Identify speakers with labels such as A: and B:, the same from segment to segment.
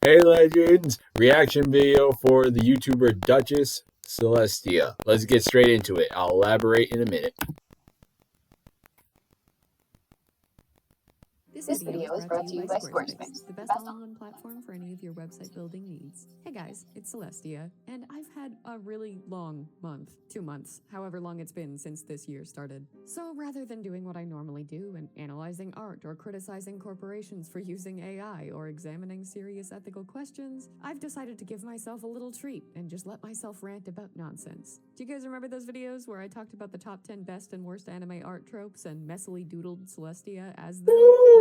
A: Hey Legends, reaction video for the YouTuber Duchess Celestia. Let's get straight into it. I'll elaborate in a minute.
B: This video is brought to you by Squarespace,
C: the best all-in-one platform for any of your website building needs. Hey guys, it's Celestia, and I've had a really long month, 2 months, however long it's been since this year started. So rather than doing what I normally do and analyzing art or criticizing corporations for using AI or examining serious ethical questions, I've decided to give myself a little treat and just let myself rant about nonsense. Do you guys remember those videos where I talked about the top 10 best and worst anime art tropes and messily doodled Celestia as them?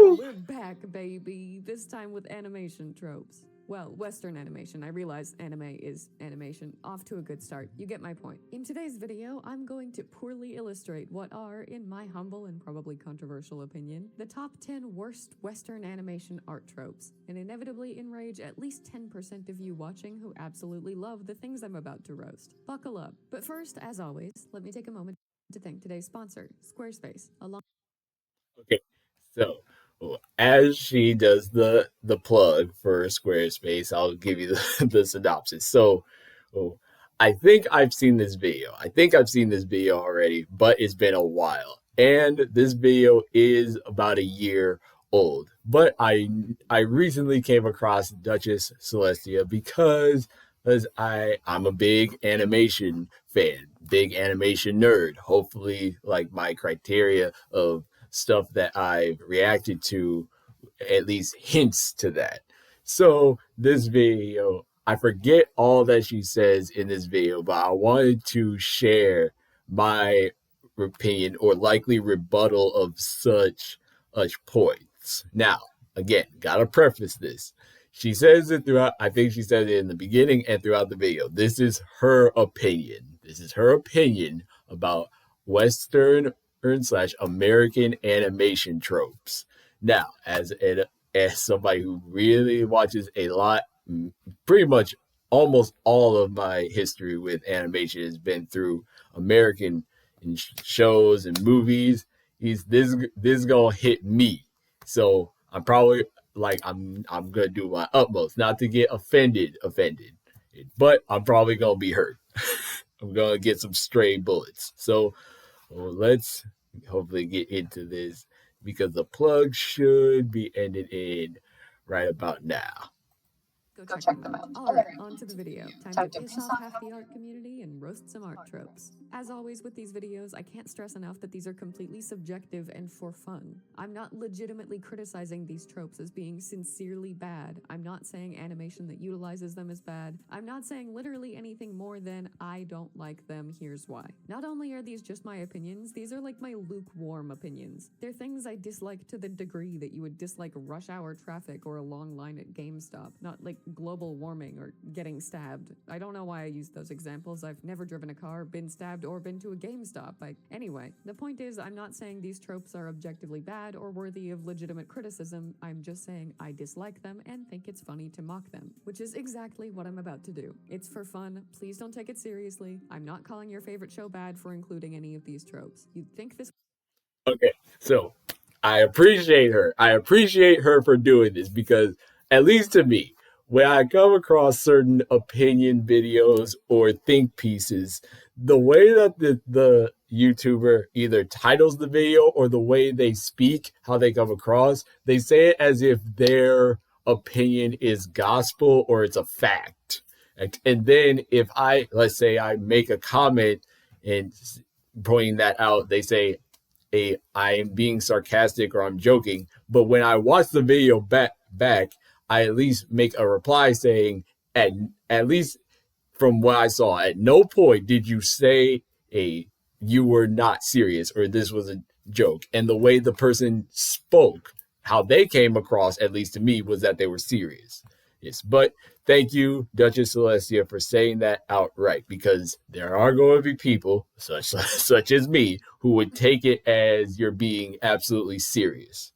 C: Well, we're back, baby, this time with animation tropes. Well, Western animation. I realize anime is animation. Off to a good start. You get my point. In today's video, I'm going to poorly illustrate what are, in my humble and probably controversial opinion, the top 10 worst Western animation art tropes, and inevitably enrage at least 10% of you watching who absolutely love the things I'm about to roast. Buckle up. But first, as always, let me take a moment to thank today's sponsor, Squarespace.
A: Okay, so as she does the plug for Squarespace, I'll give you the synopsis. So I think I've seen this video. Already, but it's been a while. And this video is about a year old. But I recently came across Duchess Celestia because I'm a big animation fan, big animation nerd. Hopefully, like my criteria of stuff that I've reacted to at least hints to that. So this video, I forget all that she says in this video, but I wanted to share my opinion or likely rebuttal of such points. Now, again, gotta preface this. She says it throughout, I think she said it in the beginning and throughout the video. This is her opinion. About Western / American animation tropes. Now, as somebody who really watches a lot, pretty much almost all of my history with animation has been through American shows and movies. This gonna hit me. So I'm probably I'm gonna do my utmost not to get offended, but I'm probably gonna be hurt. I'm gonna get some stray bullets. So let's hopefully get into this because the plug should be ended in right about now.
C: Go check them out. Alright, on to the video. Time to piss off half the art community and roast some art tropes. As always with these videos, I can't stress enough that these are completely subjective and for fun. I'm not legitimately criticizing these tropes as being sincerely bad. I'm not saying animation that utilizes them is bad. I'm not saying literally anything more than I don't like them, here's why. Not only are these just my opinions, these are like my lukewarm opinions. They're things I dislike to the degree that you would dislike rush hour traffic or a long line at GameStop, not like global warming or getting stabbed. I don't know why I use those examples. I've never driven a car, been stabbed, or been to a GameStop. Anyway, the point is, I'm not saying these tropes are objectively bad or worthy of legitimate criticism. I'm just saying I dislike them and think it's funny to mock them, which is exactly what I'm about to do. It's for fun. Please don't take it seriously. I'm not calling your favorite show bad for including any of these tropes. You'd think this...
A: Okay, so I appreciate her for doing this because, at least to me, when I come across certain opinion videos or think pieces, the way that the YouTuber either titles the video or the way they speak, how they come across, they say it as if their opinion is gospel or it's a fact. And then if let's say I make a comment and pointing that out, they say, I am being sarcastic or I'm joking. But when I watch the video back, I at least make a reply saying, at least from what I saw, at no point did you say you were not serious or this was a joke. And the way the person spoke, how they came across, at least to me, was that they were serious. Yes, but thank you, Duchess Celestia, for saying that outright, because there are going to be people such as me who would take it as you're being absolutely serious.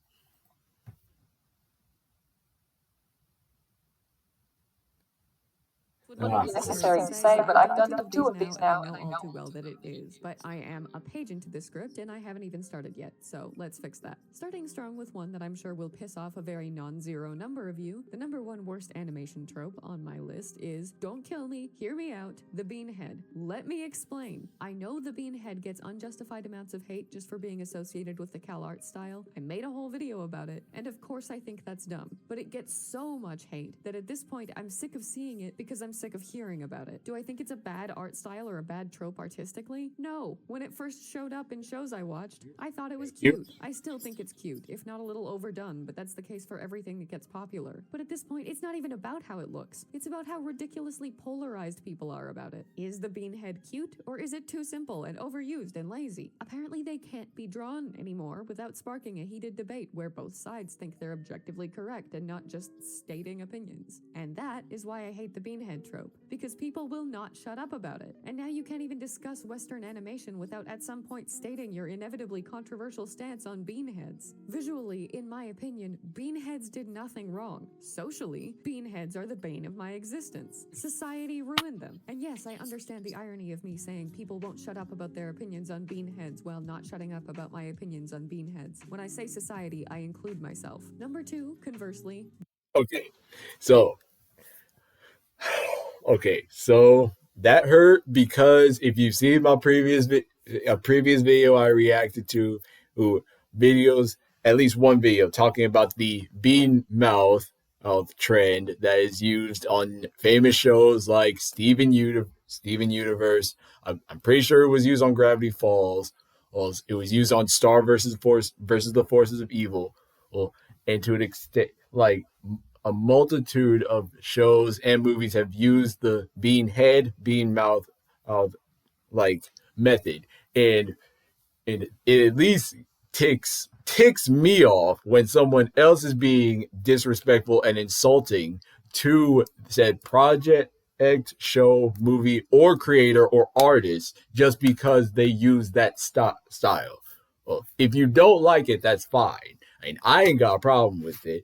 B: Wouldn't
A: Ah,
B: be necessary to say, but I've done two of these now,
C: know
B: and I
C: all too
B: know.
C: well that it is, but I am a page into the script and I haven't even started yet, so let's fix that. Starting strong with one that I'm sure will piss off a very non-zero number of you, the number one worst animation trope on my list is don't kill me, hear me out, the beanhead. Let me explain. I know the beanhead gets unjustified amounts of hate just for being associated with the Cal art style. I made a whole video about it, and of course I think that's dumb, but it gets so much hate that at this point I'm sick of seeing it because I'm sick of hearing about it. Do I think it's a bad art style or a bad trope artistically? No. When it first showed up in shows I watched, I thought it was
A: thank you.
C: cute. I still think it's cute, if not a little overdone, but that's the case for everything that gets popular. But at this point, it's not even about how it looks. It's about how ridiculously polarized people are about it. Is the beanhead cute, or is it too simple and overused and lazy? Apparently they can't be drawn anymore without sparking a heated debate where both sides think they're objectively correct and not just stating opinions. And that is why I hate the beanhead trope, because people will not shut up about it. And now you can't even discuss Western animation without at some point stating your inevitably controversial stance on beanheads. Visually, in my opinion, beanheads did nothing wrong. Socially, beanheads are the bane of my existence. Society ruined them. And yes, I understand the irony of me saying people won't shut up about their opinions on beanheads while not shutting up about my opinions on beanheads. When I say society, I include myself. Number two, conversely,
A: Okay, so okay, so that hurt because if you've seen my a previous video I reacted to, videos, at least one video talking about the bean mouth trend that is used on famous shows like Steven Universe. I'm pretty sure it was used on Gravity Falls. Well, it was used on Star versus the Forces of Evil. Well, and to an extent, like a multitude of shows and movies have used the bean head, bean mouth, like method, and it at least ticks me off when someone else is being disrespectful and insulting to said project, show, movie, or creator or artist just because they use that style. Well, if you don't like it, that's fine. I mean, I ain't got a problem with it.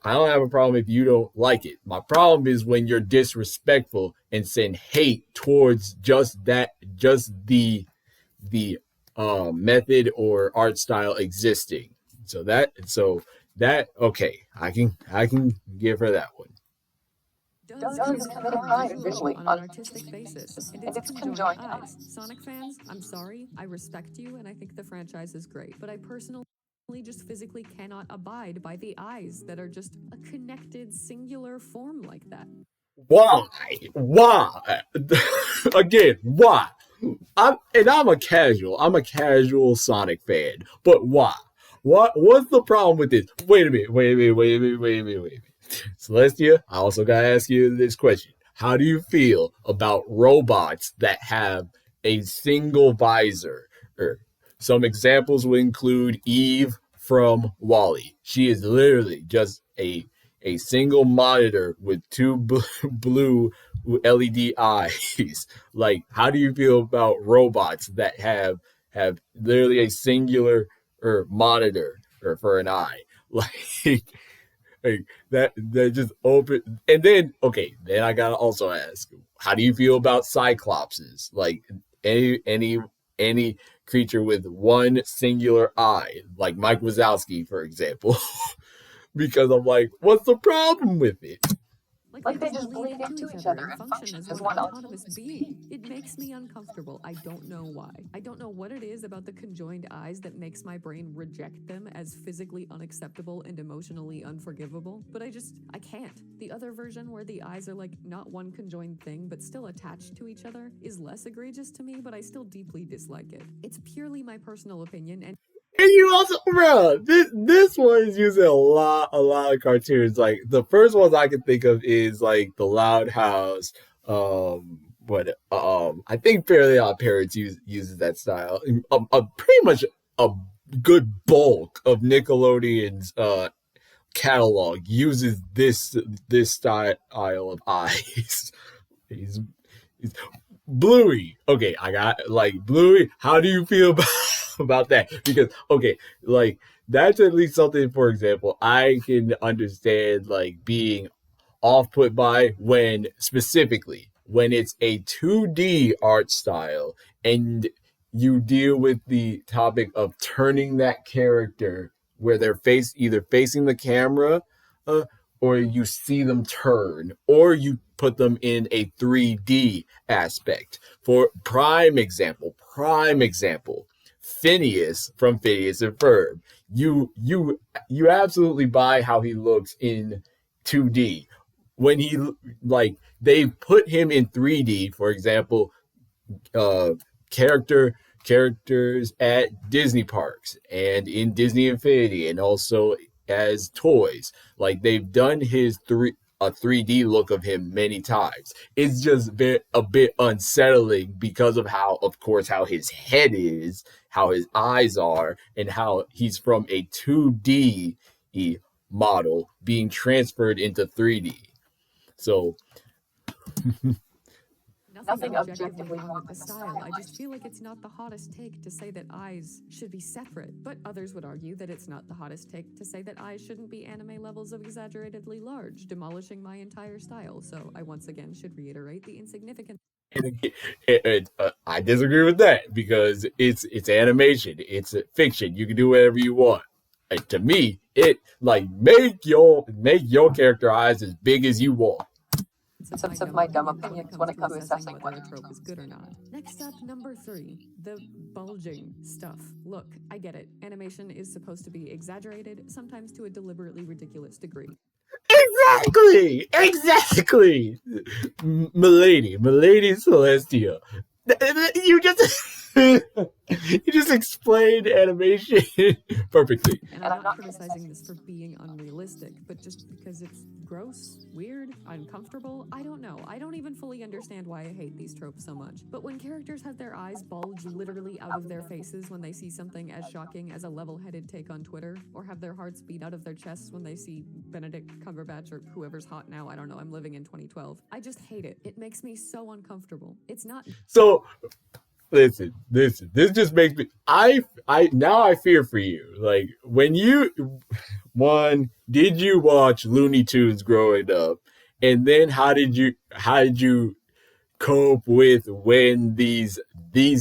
A: I don't have a problem if you don't like it. My problem is when you're disrespectful and send hate towards just the method or art style existing. So that okay, I can give her that one.
C: does
B: Does
C: commit a
B: commit a
C: crime
B: crime
C: visually
B: visually
C: on an
B: on
C: artistic basis, and
B: and
C: it's
B: its
C: conjoined
B: conjoined
C: eyes.
B: eyes.
C: Sonic fans, I'm sorry, I respect you, and I think the franchise is great, but I personally just physically cannot abide by the eyes that are just a connected singular form like that.
A: Why? Why? Again, why? I'm a casual. I'm a casual Sonic fan. But why? What's the problem with this? Wait a minute. Wait a minute. Celestia, I also gotta ask you this question. How do you feel about robots that have a single visor? Or some examples would include Eve from Wally. She is literally just a single monitor with two blue LED eyes. Like, how do you feel about robots that have literally a singular monitor for an eye? Like, like that just open. And then okay, then I gotta also ask, how do you feel about cyclopses? Like any creature with one singular eye, like Mike Wazowski, for example. Because I'm like, what's the problem with it?
C: Like
B: Like
C: they
B: they
C: just
B: just
C: bleed
B: bleed
C: into
B: into
C: each
B: each
C: other
B: other
C: and
B: and
C: function
B: function
C: as
B: as
C: one
B: one
C: autonomous
B: autonomous
C: being.
B: being.
C: It makes me uncomfortable. I don't know why. I don't know what it is about the conjoined eyes that makes my brain reject them as physically unacceptable and emotionally unforgivable, but I can't. The other version where the eyes are like not one conjoined thing but still attached to each other is less egregious to me, but I still deeply dislike it. It's purely my personal opinion, and
A: And you also, bro, this one is using a lot of cartoons. Like the first ones I can think of is like the Loud House. But I think Fairly Odd Parents uses that style. Pretty much a good bulk of Nickelodeon's catalog uses this style of eyes. he's, he's Bluey. Okay, I got like Bluey. How do you feel about that? Because okay, like that's at least something. For example, I can understand like being off put by when specifically when it's a 2D art style and you deal with the topic of turning that character where they're either facing the camera, uh, or you see them turn, or you put them in a 3D aspect. For prime example, Phineas from Phineas and Ferb. You absolutely buy how he looks in 2D. When he like they put him in 3D, for example, uh, character characters at Disney parks and in Disney Infinity, and also as toys. Like they've done his 3D look of him many times. It's just a bit unsettling because of how, of course, how his head is, how his eyes are, and how he's from a 2D model being transferred into 3D. So
C: Nothing objectively wrong with the style. I just feel like it's not the hottest take to say that eyes should be separate. But others would argue that it's not the hottest take to say that eyes shouldn't be anime levels of exaggeratedly large, demolishing my entire style. So I once again should reiterate the insignificant.
A: I disagree with that because it's animation, it's fiction. You can do whatever you want. And to me, it like make your character eyes as big as you want.
B: Some of my dumb opinions when it comes to assessing
C: whether a trope is good or not. Next up, number 3, the bulging stuff. Look, I get it. Animation is supposed to be exaggerated, sometimes to a deliberately ridiculous degree.
A: Exactly. Milady Celestia. You just you just explained animation perfectly.
C: And I'm not criticizing this for being unrealistic, but just because it's gross, weird, uncomfortable. I don't know. I don't even fully understand why I hate these tropes so much. But when characters have their eyes bulge literally out of their faces when they see something as shocking as a level-headed take on Twitter, or have their hearts beat out of their chests when they see Benedict Cumberbatch or whoever's hot now, I don't know, I'm living in 2012. I just hate it. It makes me so uncomfortable. It's not...
A: So listen. This just makes me. Now I fear for you. Like when did you watch Looney Tunes growing up, and then how did you cope with when these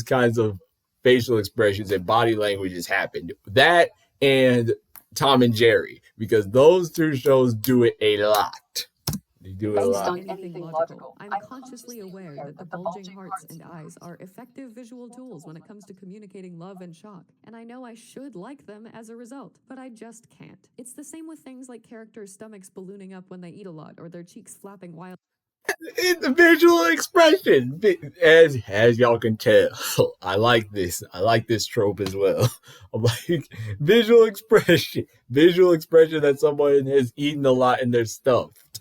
A: kinds of facial expressions and body languages happened? That and Tom and Jerry, because those two shows do it a lot. They do it a
B: based
A: lot.
B: on anything logical.
C: I'm consciously aware that the bulging hearts and eyes are effective visual tools when it comes to communicating love and shock, and I know I should like them as a result, but I just can't. It's the same with things like characters' stomachs ballooning up when they eat a lot, or their cheeks flapping wildly.
A: It's a visual expression, as y'all can tell. I like this trope as well. I'm like visual expression that someone has eaten a lot and they're stuffed.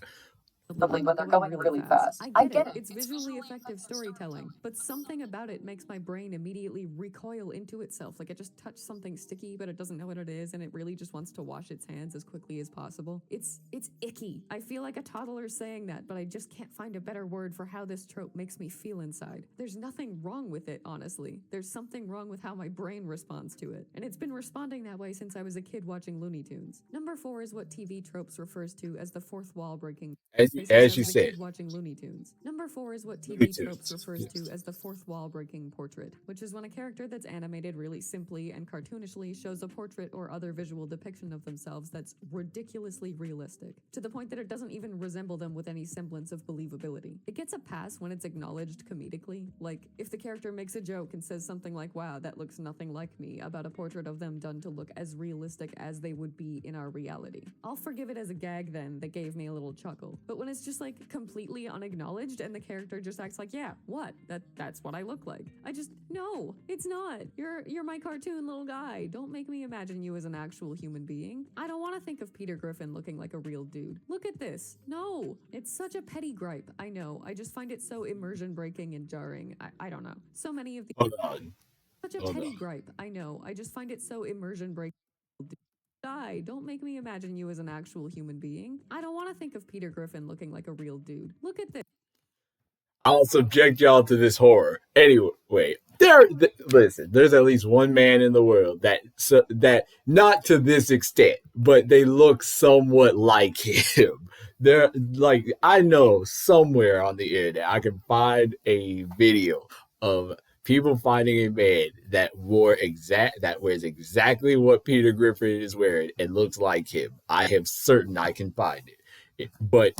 B: Lovely when they're going really fast. I get it.
C: It's visually effective storytelling, but something about it makes my brain immediately recoil into itself. Like it just touched something sticky, but it doesn't know what it is, and it really just wants to wash its hands as quickly as possible. It's icky. I feel like a toddler saying that, but I just can't find a better word for how this trope makes me feel inside. There's nothing wrong with it, honestly. There's something wrong with how my brain responds to it, and it's been responding that way since I was a kid watching Looney Tunes. Number 4 is what TV Tropes refers to as the fourth wall breaking.
A: As you said,
C: Watching Looney Tunes. Number 4 is what
A: Looney
C: TV
A: Tunes,
C: Tropes refers to as the fourth wall breaking portrait, which is when a character that's animated really simply and cartoonishly shows a portrait or other visual depiction of themselves that's ridiculously realistic, to the point that it doesn't even resemble them with any semblance of believability. It gets a pass when it's acknowledged comedically, like if the character makes a joke and says something like, "Wow, that looks nothing like me," about a portrait of them done to look as realistic as they would be in our reality. I'll forgive it as a gag then that gave me a little chuckle. But when it's just like completely unacknowledged and the character just acts like, "Yeah, what? That's what I look like." No, it's not. You're my cartoon little guy. Don't make me imagine you as an actual human being. I don't want to think of Peter Griffin looking like a real dude. Look at this. No, it's such a petty gripe. I know. I just find it so immersion breaking and jarring. I don't know. So many of the
A: hold on,
C: such a
A: hold
C: petty
A: on.
C: gripe. I know. I just find it so immersion breaking. Don't make me imagine you as an actual human being. I don't want to think of Peter Griffin looking like a real dude. Look at this.
A: I'll subject y'all to this horror. Anyway, Listen, there's at least one man in the world that not to this extent, but they look somewhat like him. They're like, I know somewhere on the internet I can find a video of people finding a man that wears exactly what Peter Griffin is wearing and looks like him. I am certain I can find it. But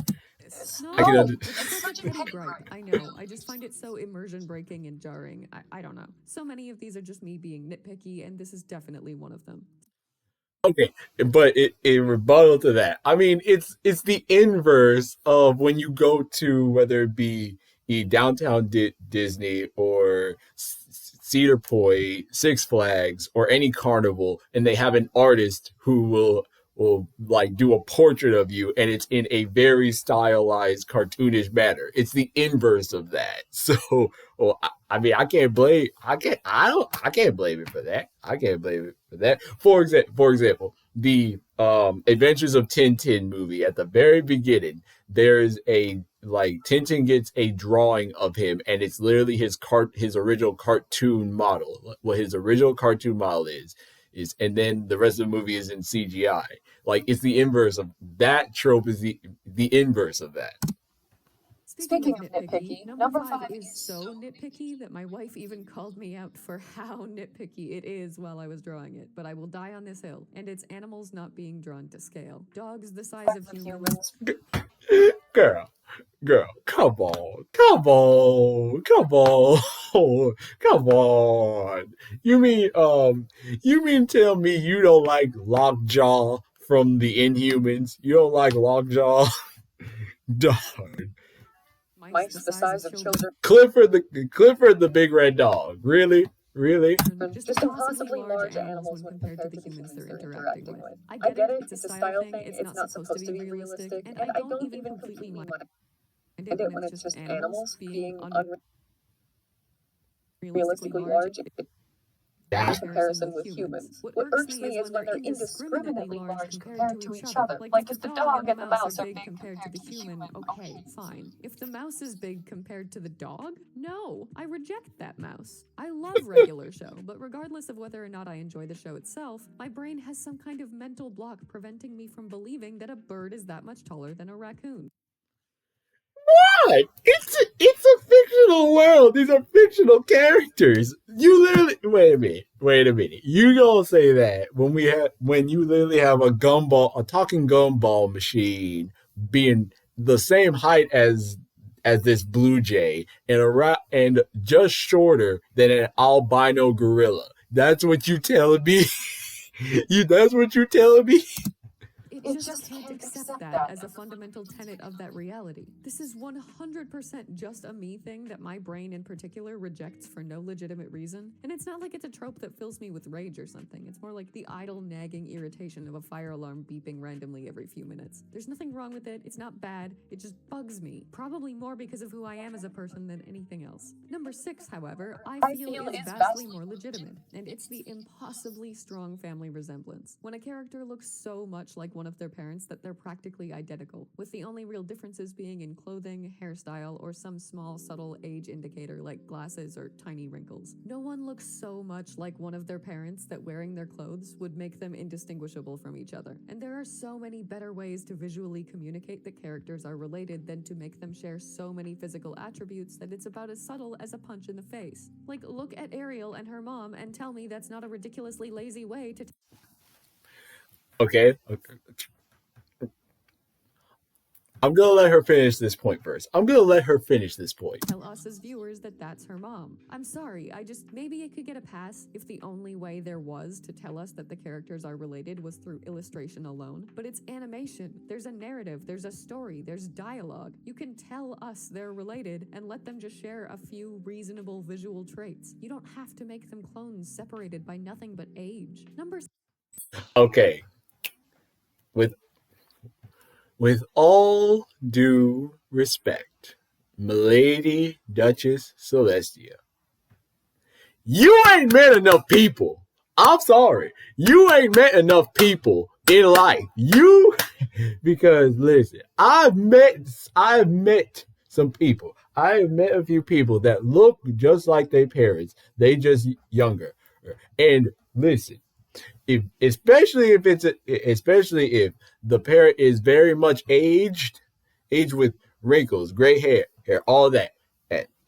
A: I can
C: No,
A: under-
C: it's such a petty gripe. I know. I just find it so immersion breaking and jarring. I don't know. So many of these are just me being nitpicky, and this is definitely one of them.
A: Okay, but in rebuttal to that, I mean, it's the inverse of when you go to whether it be downtown Disney or Cedar Point, Six Flags, or any carnival, and they have an artist who will like do a portrait of you, and it's in a very stylized, cartoonish manner. It's the inverse of that. So, well, I mean, I can't blame it for that. I can't blame it for that. For example, the Adventures of Tintin movie at the very beginning, there's a like Tintin gets a drawing of him, and it's literally his original cartoon model. What his original cartoon model is, and then the rest of the movie is in CGI. Like it's the inverse of that trope. Is the inverse of that.
C: Speaking of nitpicky, number five is so nitpicky that my wife even called me out for how nitpicky it is while I was drawing it. But I will die on this hill, and it's animals not being drawn to scale. Dogs the size of humans.
A: Girl, come on, come on, come on. You mean tell me you don't like Lockjaw from the Inhumans? You don't like Lockjaw? Darn.
C: Mice the size of children.
A: Clifford the big red dog. Really? Really?
C: Just impossibly large animals when compared to the humans they're interacting with. I get it, it's a style thing, it's not supposed to be realistic, and I don't even completely mind it when it's just animals being unrealistically large in comparison with humans. What irks me is when they're indiscriminately large compared to each other. Like if the dog and the mouse are big compared to the human, okay, fine. If the mouse is big compared to the dog, no, I reject that mouse. I love regular show, but regardless of whether or not I enjoy the show itself, my brain has some kind of mental block preventing me from believing that a bird is that much taller than a raccoon.
A: What? It's a fictional world. These are fictional characters. You literally wait a minute. You gonna say that when you literally have a talking gumball machine being the same height as this blue jay and just shorter than an albino gorilla. That's what you telling me? That's what you telling me?
C: It just can't accept that as a fundamental tenet of that reality. This is 100% just a me thing that my brain in particular rejects for no legitimate reason. And it's not like it's a trope that fills me with rage or something. It's more like the idle nagging irritation of a fire alarm beeping randomly every few minutes. There's nothing wrong with it. It's not bad. It just bugs me. Probably more because of who I am as a person than anything else. Number 6, however, I feel is vastly more legitimate. And it's the impossibly strong family resemblance. When a character looks so much like one of their parents that they're practically identical, with the only real differences being in clothing, hairstyle, or some small subtle age indicator like glasses or tiny wrinkles. No one looks so much like one of their parents that wearing their clothes would make them indistinguishable from each other. And there are so many better ways to visually communicate that characters are related than to make them share so many physical attributes that it's about as subtle as a punch in the face. Like, look at Ariel and her mom and tell me that's not a ridiculously lazy way to
A: Okay. I'm gonna let her finish this point first.
C: tell us as viewers that that's her mom. I'm sorry, maybe it could get a pass if the only way there was to tell us that the characters are related was through illustration alone. But it's animation. There's a narrative, there's a story, there's dialogue. You can tell us they're related and let them just share a few reasonable visual traits. You don't have to make them clones separated by nothing but age.
A: Okay. With all due respect, Milady Duchess Celestia, you ain't met enough people. I'm sorry. You ain't met enough people in life. Because listen, I've met some people. I have met a few people that look just like their parents. They just younger. And listen, if especially if the parent is very much aged with wrinkles, gray hair, all that,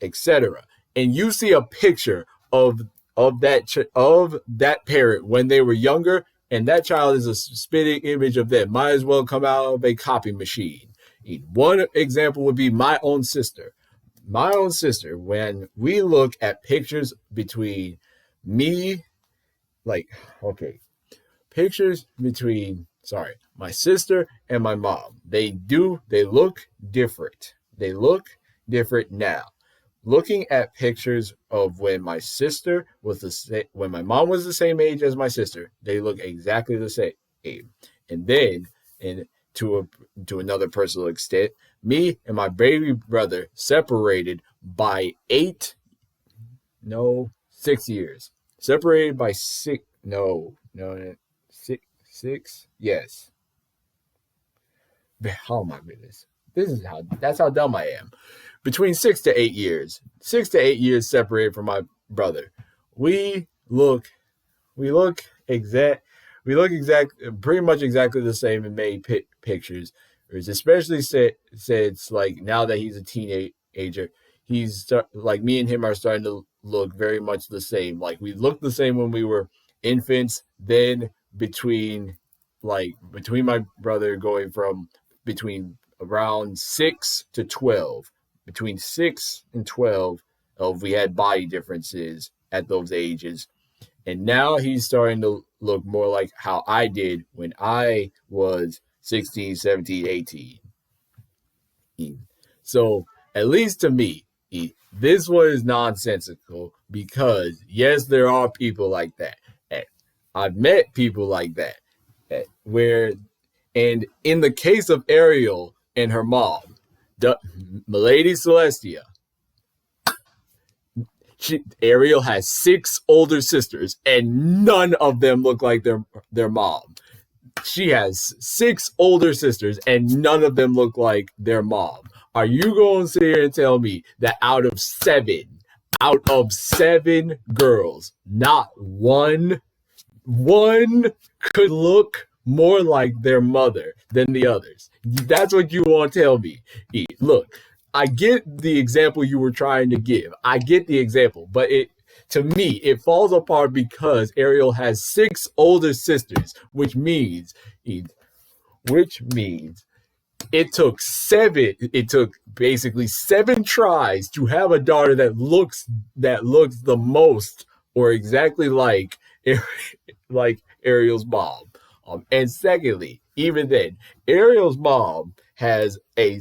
A: etc. And you see a picture of that parent when they were younger, and that child is a spitting image of them. Might as well come out of a copy machine. One example would be my own sister. My own sister, when we look at pictures between me, like, okay, pictures between, sorry, my sister and my mom. They look different. They look different now. Looking at pictures of when my sister was when my mom was the same age as my sister, they look exactly the same. And then, and to another personal extent, me and my baby brother separated by 6 years. Separated by six. Yes. Oh my goodness. That's how dumb I am. Between 6 to 8 years. 6 to 8 years separated from my brother. We look exact pretty much exactly the same in many pictures. Especially since like now that he's a teenager, like me and him are starting to look very much the same. Like we looked the same when we were infants. Then between my brother going from between around 6 to 12, between 6 and 12, we had body differences at those ages. And now he's starting to look more like how I did when I was 16, 17, 18. So, at least to me, this one is nonsensical because, yes, there are people like that. I've met people like that. And in the case of Ariel and her mom, Milady Celestia, Ariel has 6 older sisters, and none of them look like their mom. She has 6 older sisters, and none of them look like their mom. Are you going to sit here and tell me that out of seven girls, not one could look more like their mother than the others? That's what you want to tell me. Look, I get the example you were trying to give. I get the example, but to me, it falls apart because Ariel has 6 older sisters, which means it took basically 7 tries to have a daughter that looks the most or exactly like Ariel's mom. And secondly, even then, Ariel's mom has a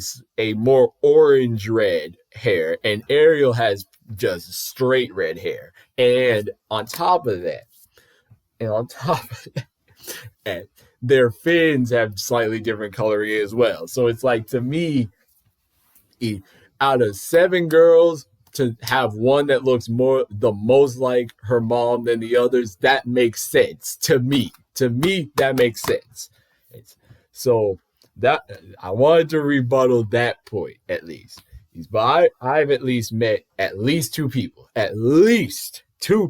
A: more orange red hair, and Ariel has just straight red hair. And on top of that, and their fins have slightly different coloring as well. So it's like, to me, out of 7 girls, to have one that looks the most like her mom than the others, that makes sense to me. To me, that makes sense. So that I wanted to rebuttal that point at least. But I've at least met at least 2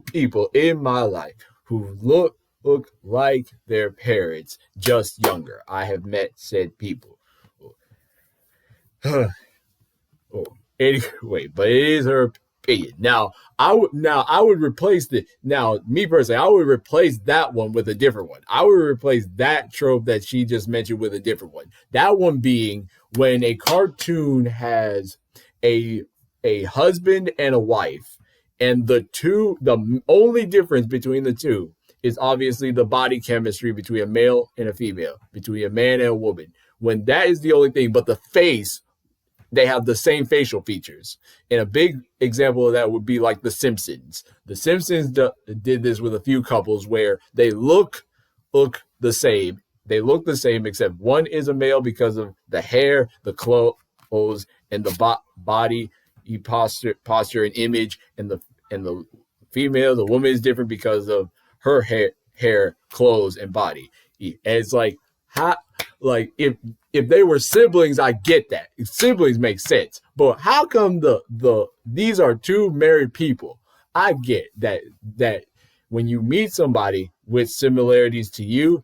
A: people in my life who look like their parents, just younger. I have met said people. Anyway, but it is her opinion. Now, I would replace me personally, I would replace that one with a different one. I would replace that trope that she just mentioned with a different one. That one being when a cartoon has a husband and a wife, and the only difference between the two is obviously the body chemistry between a male and a female, between a man and a woman. When that is the only thing, but the face, they have the same facial features. And a big example of that would be like The Simpsons. The Simpsons did this with a few couples where they look the same. They look the same, except one is a male because of the hair, the clothes, and the body posture and image, and the female, the woman, is different because of her hair, clothes, and body. And it's like if they were siblings, I get that. Siblings make sense. But how come these are two married people? I get that when you meet somebody with similarities to you,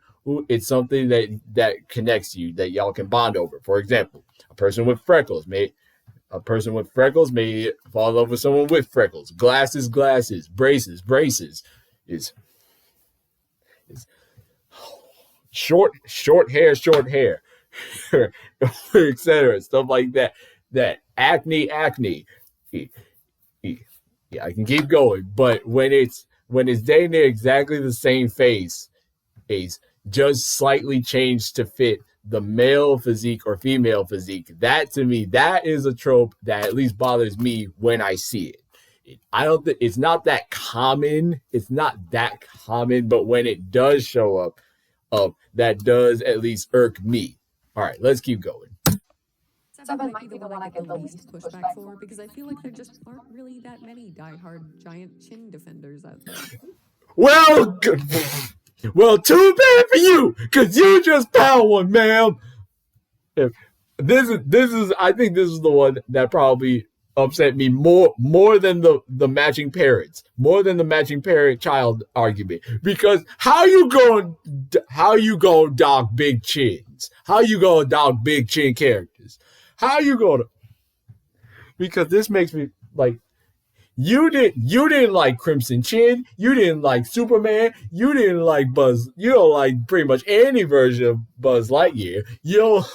A: it's something that connects you, that y'all can bond over. For example, a person with freckles may fall in love with someone with freckles. Glasses, braces. Is short hair, etc. Stuff like that. That acne. Yeah, I can keep going, but when it's dating exactly the same face, is just slightly changed to fit the male physique or female physique. That to me, that is a trope that at least bothers me when I see it. I don't think it's not that common. It's not that common, but when it does show up, that does at least irk me. All right, let's keep going.
C: Seven might be the one I get the least pushback for because I feel like there just aren't really that many diehard giant chin defenders out there.
A: Well, well, too bad for you, cause you just found one, ma'am. This is I think this is the one that probably upset me more than the matching parents, more than the matching parent child argument. Because how you going dog big chins? How you going dog big chin characters? How you going to? Because this makes me like. You didn't like Crimson Chin. You didn't like Superman. You didn't like Buzz. You don't like pretty much any version of Buzz Lightyear. You don't.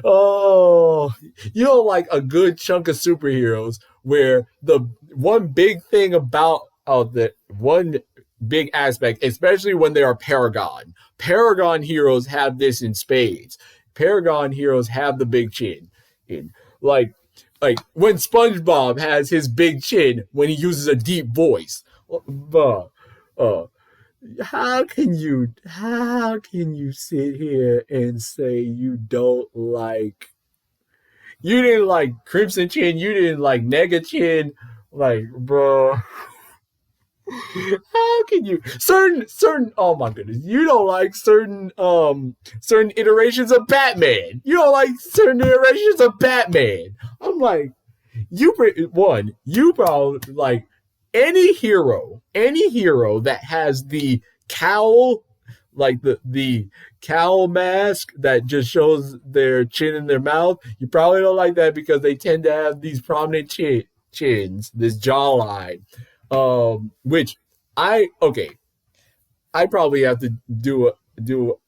A: Oh, you don't like a good chunk of superheroes where the one big thing about the one big aspect, especially when they are Paragon. Paragon heroes have this in spades. Paragon heroes have the big chin. Like when SpongeBob has his big chin when he uses a deep voice. How can you sit here and say you didn't like Crimson Chin, you didn't like Nega Chin, like bro. How can you certain oh my goodness, you don't like certain iterations of Batman. You don't like certain iterations of Batman. I'm like, you probably like any hero that has the cowl, like the cowl mask that just shows their chin and their mouth. You probably don't like that because they tend to have these prominent chins, this jawline. Which I probably have to do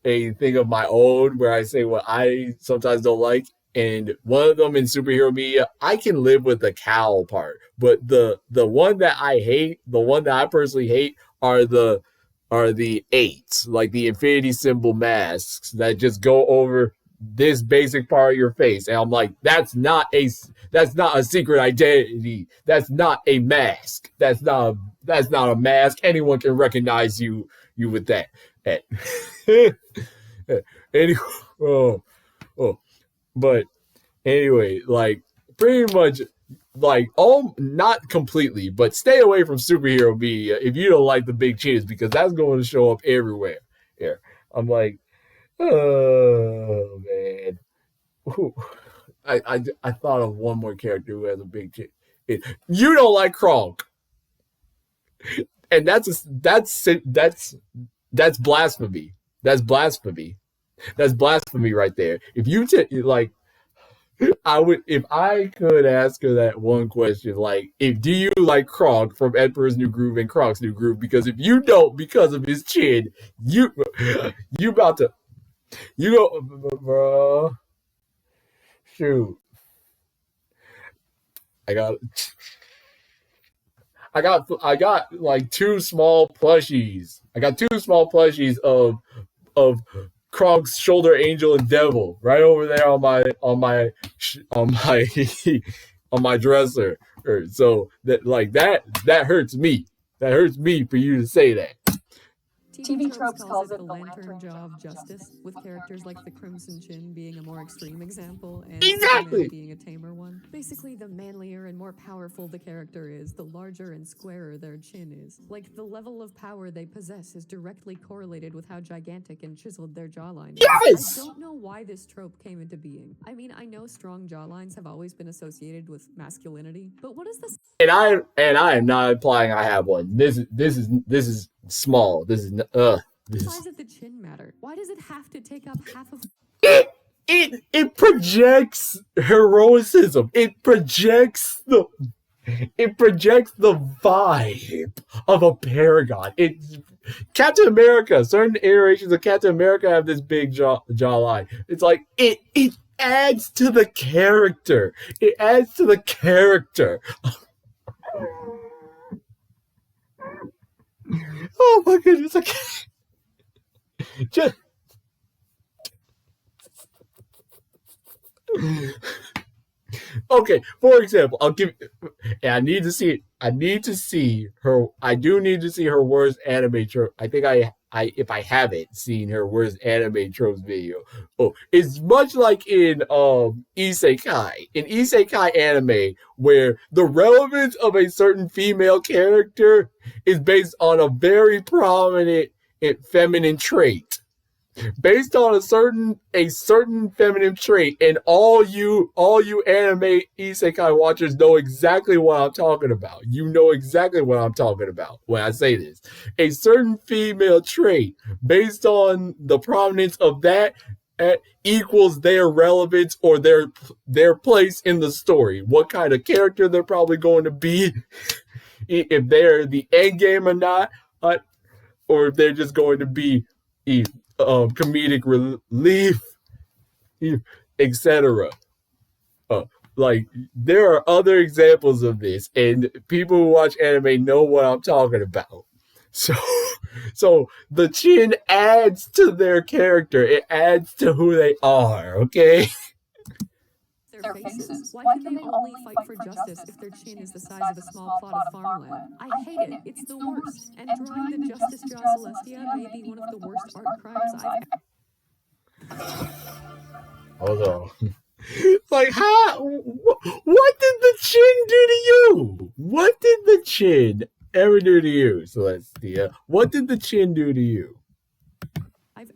A: a thing of my own where I say what I sometimes don't like, and one of them in superhero media, I can live with the cowl part, but the one that I hate, the one that I personally hate, are the eights, like the infinity symbol masks that just go over this basic part of your face, and I'm like, that's not a secret identity. That's not a mask. That's not a mask. Anyone can recognize you with that. Anyway, but anyway, like pretty much, like not completely, but stay away from superhero media if you don't like the big chins, because that's going to show up everywhere. Here, I'm like, oh man. Ooh. I thought of one more character who has a big chin. You don't like Kronk, and that's blasphemy. That's blasphemy. That's blasphemy right there. If you like, I would, if I could ask her that one question, like, if do you like Kronk from Emperor's New Groove and Kronk's New Groove? Because if you don't, because of his chin, you about to, you go, bro. Shoot. I got like two small plushies. I got two small plushies of Kronk's shoulder angel and devil right over there on my on my dresser. So that hurts me. That hurts me for you to say that.
C: TV Tropes calls it the lantern jaw of justice, with characters like the Crimson Chin being a more extreme example, and Superman
A: Exactly.
C: being a tamer one. Basically, the manlier and more powerful the character is, the larger and squarer their chin is. Like, the level of power they possess is directly correlated with how gigantic and chiseled their jawline is.
A: Yes!
C: I don't know why this trope came into being. I mean, I know strong jawlines have always been associated with masculinity, but what is this?
A: And I am not implying I have one. This is small. This is
C: Size of the chin matter? Why does it have to take up half of
A: it it projects heroism. It projects the vibe of a paragon. It's Captain America. Certain iterations of Captain America have this big jawline. It's like it adds to the character. It adds to the character. Oh my goodness! Just okay. For example, I'll give. And I need to see it. I need to see her. I do need to see her worst anime trope. I think if I haven't seen her worst anime tropes video. Oh, it's much like in isekai anime, where the relevance of a certain female character is based on a very prominent feminine trait, based on a certain feminine trait, and all you anime isekai watchers know exactly what I'm talking about. You know exactly what I'm talking about when I say this. A certain female trait based on the prominence of that equals their relevance or their place in the story. What kind of character they're probably going to be, if they're the end game or not, or if they're just going to be comedic relief, etc. Uh, like, there are other examples of this, and people who watch anime know what I'm talking about. So, so the chin adds to their character. It adds to who they are. Okay.
C: their faces? Why can they only fight for justice if their chin is the size of a small plot of farmland? I hate it. It's the worst. And drawing the Duchess Celestia may be one of the worst art crimes
A: Hold on. Like, how? What did the chin do to you? What did the chin ever do to you, Celestia? What did the chin do to you?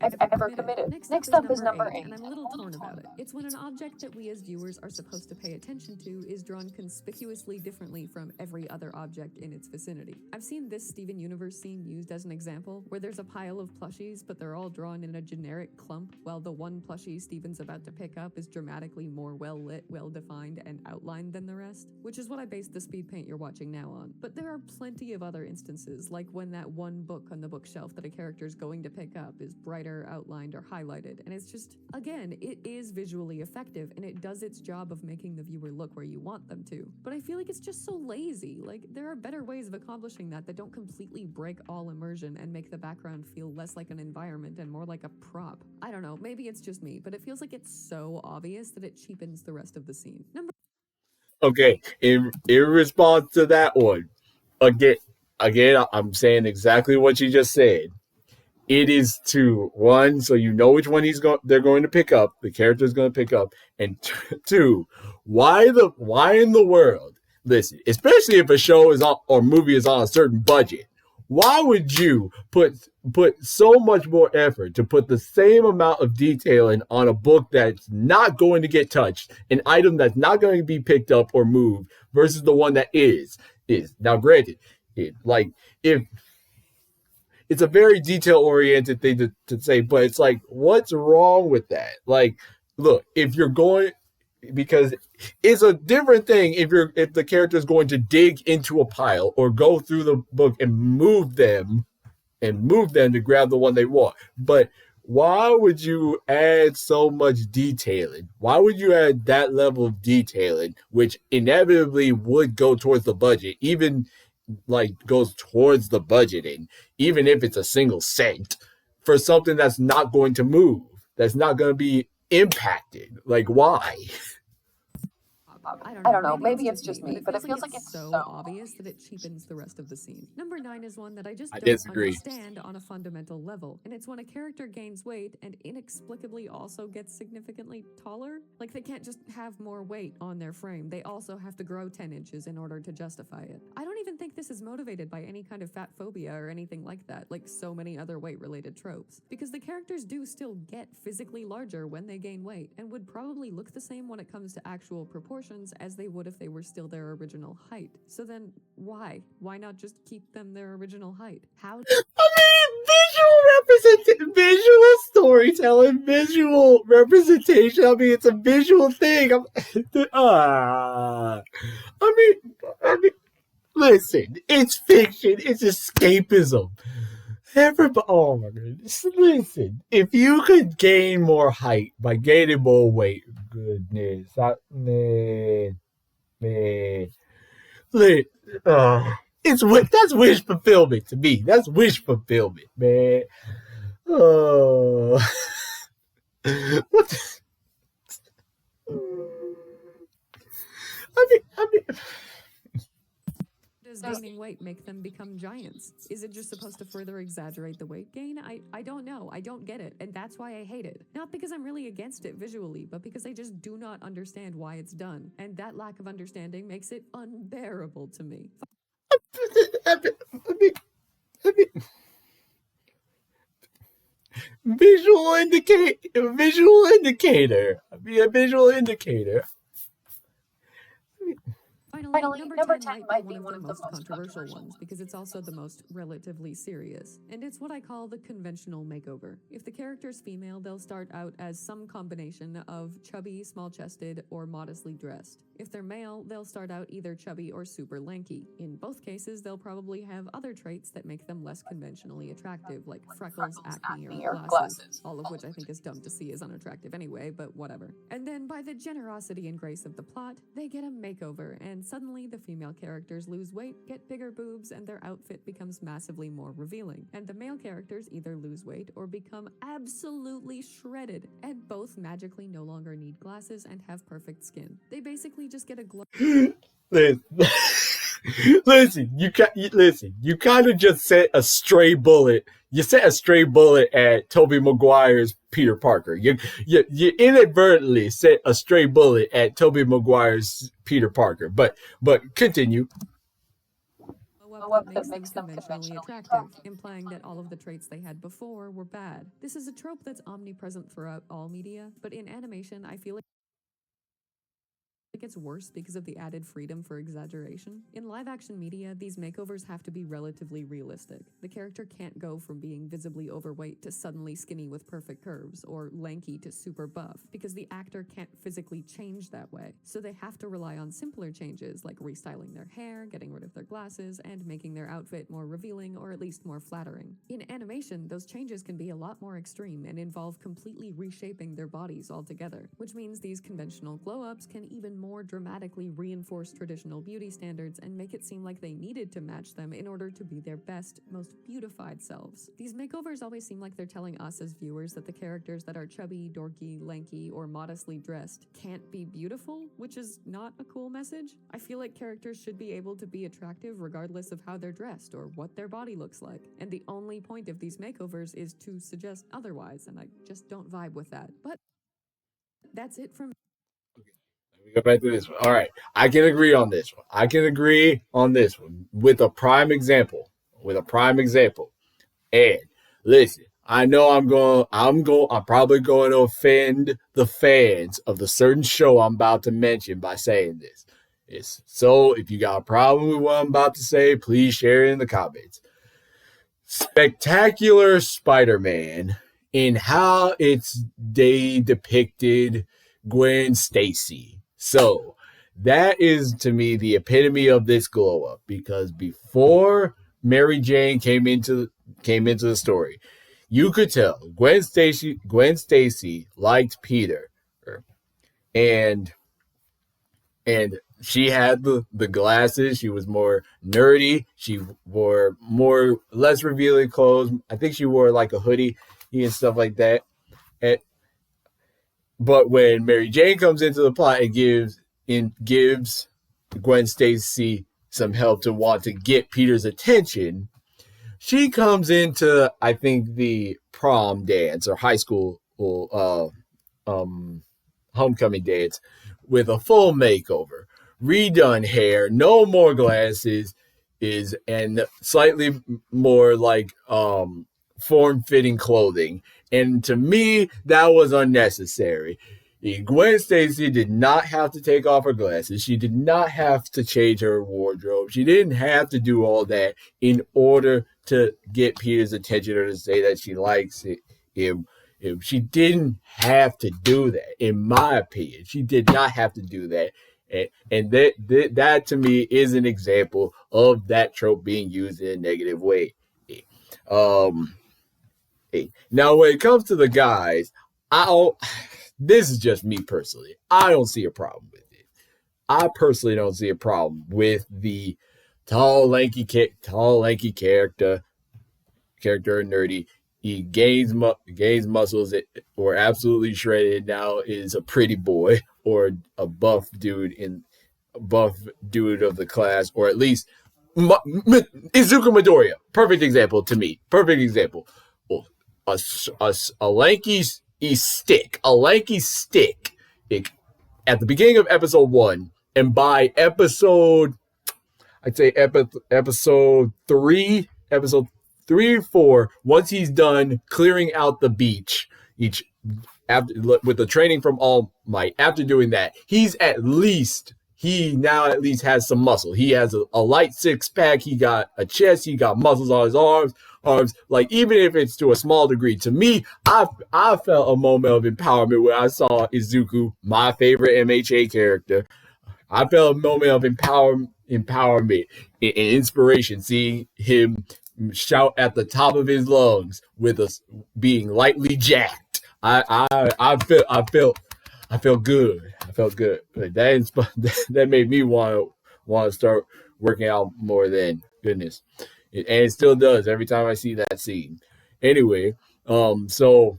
C: I've ever committed. Next up is number 8, and I'm a little torn about it. It's when an object that we as viewers are supposed to pay attention to is drawn conspicuously differently from every other object in its vicinity. I've seen this Steven Universe scene used as an example, where there's a pile of plushies, but they're all drawn in a generic clump, while the one plushie Steven's about to pick up is dramatically more well-lit, well-defined, and outlined than the rest, which is what I based the speed paint you're watching now on. But there are plenty of other instances, like when that one book on the bookshelf that a character's going to pick up is brighter, outlined, or highlighted, and it's just, again, it is visually effective, and it does its job of making the viewer look where you want them to. But I feel like it's just so lazy. Like, there are better ways of accomplishing that don't completely break all immersion and make the background feel less like an environment and more like a prop. I don't know, maybe it's just me, but it feels like it's so obvious that it cheapens the rest of the scene.
A: Okay, in response to that one, again, I'm saying exactly what you just said. It is to one, so you know which one they're going to pick up, the character's going to pick up, and two, why in the world? Listen, especially if a show is on or movie is on a certain budget, why would you put so much more effort to put the same amount of detailing on a book that's not going to get touched, an item that's not going to be picked up or moved, versus the one that is? Now, granted, if it's a very detail-oriented thing to say, but it's like, what's wrong with that? Like, look, if you're going, because it's a different thing if the character is going to dig into a pile or go through the book and move them to grab the one they want. But why would you add so much detailing? Why would you add that level of detailing, which inevitably would go towards the budget, even goes towards the budgeting, even if it's a single cent, for something that's not going to move, that's not going to be impacted? Like, why?
C: I don't know, maybe it's just me, but it feels like it's so obvious that it cheapens the rest of the scene. Number 9 is one that I just
A: I
C: don't
A: disagree.
C: understand on a fundamental level, and it's when a character gains weight and inexplicably also gets significantly taller. Like, they can't just have more weight on their frame, they also have to grow 10 inches in order to justify it. I don't even think this is motivated by any kind of fat phobia or anything like that, like so many other weight-related tropes, because the characters do still get physically larger when they gain weight, and would probably look the same when it comes to actual proportions as they would if they were still their original height. So then, why? Why not just keep them their original height? How?
A: Visual storytelling, visual representation. I mean, it's a visual thing. I mean, listen, it's fiction. It's escapism. Everybody, oh my goodness. Listen, if you could gain more height by gaining more weight, goodness, man, it's that's wish fulfillment to me. That's wish fulfillment, man. Oh, what? I mean,
C: Does gaining weight make them become giants? Is it just supposed to further exaggerate the weight gain? I don't know. I don't get it, and that's why I hate it. Not because I'm really against it visually, but because I just do not understand why it's done, and that lack of understanding makes it unbearable to me.
A: I mean, visual indicator. I mean, a visual indicator.
C: Finally, number 10 might be one of the most controversial ones because it's also the most relatively serious, and it's what I call the conventional makeover. If the character's female, they'll start out as some combination of chubby, small-chested, or modestly dressed. If they're male, they'll start out either chubby or super lanky. In both cases, they'll probably have other traits that make them less conventionally attractive, like freckles, acne, or glasses, all of which I think is dumb to see as unattractive anyway, but whatever. And then by the generosity and grace of the plot, they get a makeover, and suddenly the female characters lose weight, get bigger boobs, and their outfit becomes massively more revealing. And the male characters either lose weight or become absolutely shredded, and both magically no longer need glasses and have perfect skin. They basically just get a glow.
A: Listen, you kind of just set a stray bullet. You set a stray bullet at Tobey Maguire's Peter Parker. You inadvertently set a stray bullet at Tobey Maguire's Peter Parker. But continue.
C: Up that makes them conventionally attractive, implying that all of the traits they had before were bad. This is a trope that's omnipresent throughout all media, but in animation, I feel like it gets worse because of the added freedom for exaggeration. In live-action media, these makeovers have to be relatively realistic. The character can't go from being visibly overweight to suddenly skinny with perfect curves, or lanky to super buff, because the actor can't physically change that way. So they have to rely on simpler changes, like restyling their hair, getting rid of their glasses, and making their outfit more revealing or at least more flattering. In animation, those changes can be a lot more extreme and involve completely reshaping their bodies altogether, which means these conventional glow-ups can even more dramatically reinforce traditional beauty standards and make it seem like they needed to match them in order to be their best, most beautified selves. These makeovers always seem like they're telling us as viewers that the characters that are chubby, dorky, lanky, or modestly dressed can't be beautiful, which is not a cool message. I feel like characters should be able to be attractive regardless of how they're dressed or what their body looks like, and the only point of these makeovers is to suggest otherwise, and I just don't vibe with that. But that's it from
A: Let me go back to this one. All right, I can agree on this one. I can agree on this one with a prime example. And listen, I know I'm probably going to offend the fans of the certain show I'm about to mention by saying this. So if you got a problem with what I'm about to say, please share it in the comments. Spectacular Spider-Man in how they depicted Gwen Stacy. So that is to me the epitome of this glow up, because before Mary Jane came into the story, you could tell Gwen Stacy liked Peter, and she had the glasses. She was more nerdy. She wore less revealing clothes. I think she wore like a hoodie and stuff like that. But when Mary Jane comes into the plot, gives Gwen Stacy some help to want to get Peter's attention, she comes into, I think, the prom dance or high school homecoming dance with a full makeover, redone hair, no more glasses, and slightly more like form-fitting clothing. And to me, that was unnecessary. Gwen Stacy did not have to take off her glasses. She did not have to change her wardrobe. She didn't have to do all that in order to get Peter's attention or to say that she likes him. She didn't have to do that, in my opinion. She did not have to do that. And that to me is an example of that trope being used in a negative way. Now, when it comes to the guys, this is just me personally. I don't see a problem with it. I personally don't see a problem with the tall, lanky character, nerdy. He gains muscles or absolutely shredded. Now is a pretty boy or a buff dude of the class, or at least Izuku Midoriya. Perfect example to me. Perfect example. A lanky stick at the beginning of episode 1, and by episode 3 or 4, once he's done clearing out the beach, with the training from All Might, after doing that, he now at least has some muscle. He has a light 6-pack. He got a chest. He got muscles on his arms. Like, even if it's to a small degree, to me, I felt a moment of empowerment when I saw Izuku, my favorite MHA character. I felt a moment of empowerment and inspiration, seeing him shout at the top of his lungs with us being lightly jacked. I felt good. That made me want to start working out more than goodness. And it still does every time I see that scene. Anyway, so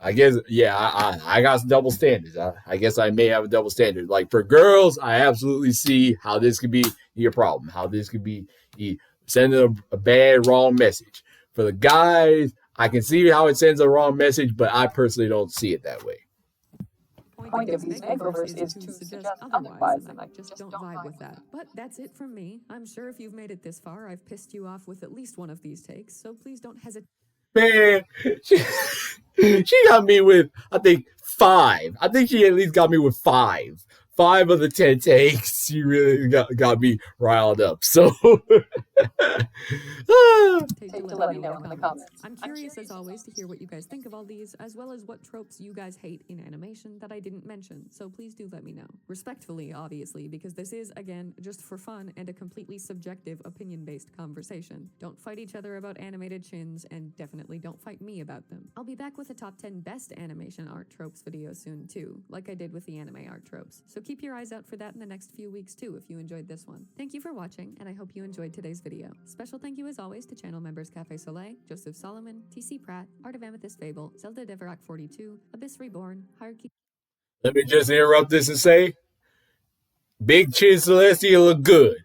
A: I guess, I got double standards. I guess I may have a double standard. Like, for girls, I absolutely see how this could be your problem, how this could be sending a bad, wrong message. For the guys, I can see how it sends a wrong message, but I personally don't see it that way.
B: Point of these makeovers is to suggest otherwise, and I
C: just don't vibe with that. But that's it from me. I'm sure if you've made it this far, I've pissed you off with at least one of these takes, so please don't hesitate.
A: Man, she got me with, I think, 5. I think she at least got me with 5. 5 of the 10 takes, she really got me riled up. So,
B: take to let me know in the comments.
C: I'm curious as always to hear what you guys think of all these, as well as what tropes you guys hate in animation that I didn't mention, so please do let me know. Respectfully, obviously, because this is, again, just for fun and a completely subjective, opinion-based conversation. Don't fight each other about animated chins, and definitely don't fight me about them. I'll be back with a top 10 best animation art tropes video soon, too, like I did with the anime art tropes. So keep your eyes out for that in the next few weeks, too, if you enjoyed this one. Thank you for watching, and I hope you enjoyed today's video. Special thank you, as always, to channel members Cafe Soleil, Joseph Solomon, TC Pratt, Art of Amethyst Fable, Zelda Deverak 42, Abyss Reborn, Hierarchy.
A: Let me just interrupt this and say, Big Chin Celestia look good.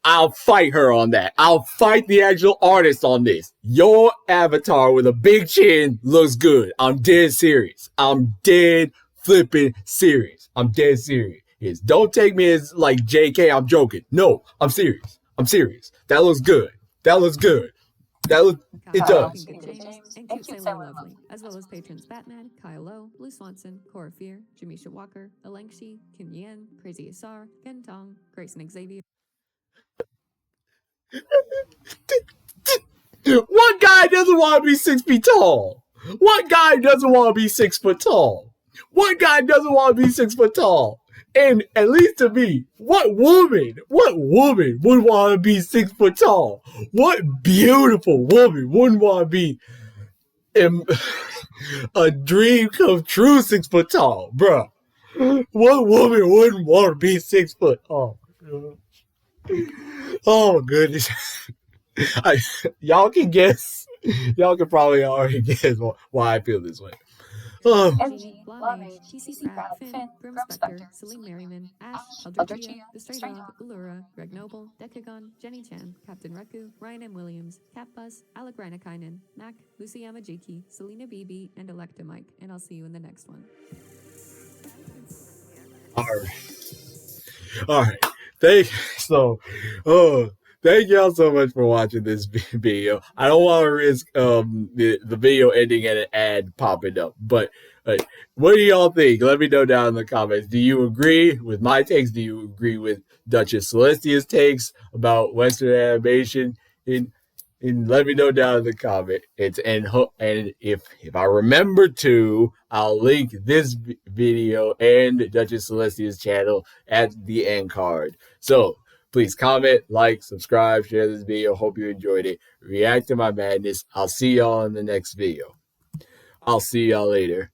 A: I'll fight her on that. I'll fight the actual artist on this. Your avatar with a big chin looks good. I'm dead serious. I'm dead flipping serious. I'm dead serious. Don't take me as like JK, I'm joking. No, I'm serious. That looks good. It does.
C: And Cute Sailor Lovely, as well as patrons Batman, Kyle Lowe, Blue Swanson, Cora Fear, Jamisha Walker, Alengshi, Kim Yen, Crazy Asar, Ken Tong, Grayson Xavier.
A: One guy doesn't want to be 6 feet tall. One guy doesn't want to be 6 foot tall. And at least to me, what woman would want to be 6 foot tall? What beautiful woman wouldn't want to be a dream come true 6 foot tall, bruh? What woman wouldn't want to be 6 foot tall? Oh my goodness. Y'all can guess. Y'all can probably already guess why I feel this way. Oh,
C: Angie, Blahmage, TC Crab, Finn, Grim Spectre, Celine Merriman, Ash, Eldritchia, The Stray Dog, Ulura, Greg Noble, Decagon, Jenny Chan, Captain Reku, Ryan M. Williams, Cat Buzz, Alec Reinekainen, Mac, Lucy Yamajiki, Selena BB, and Electa Mike, and I'll see you in the next one.
A: all right. All right. So, oh, thank y'all so much for watching this video. I don't want to risk the video ending and an ad popping up, but what do y'all think? Let me know down in the comments. Do you agree with my takes? Do you agree with Duchess Celestia's takes about Western animation? And let me know down in the comments. And if I remember to, I'll link this video and Duchess Celestia's channel at the end card. So please comment, like, subscribe, share this video. Hope you enjoyed it. React to my madness. I'll see y'all in the next video. I'll see y'all later.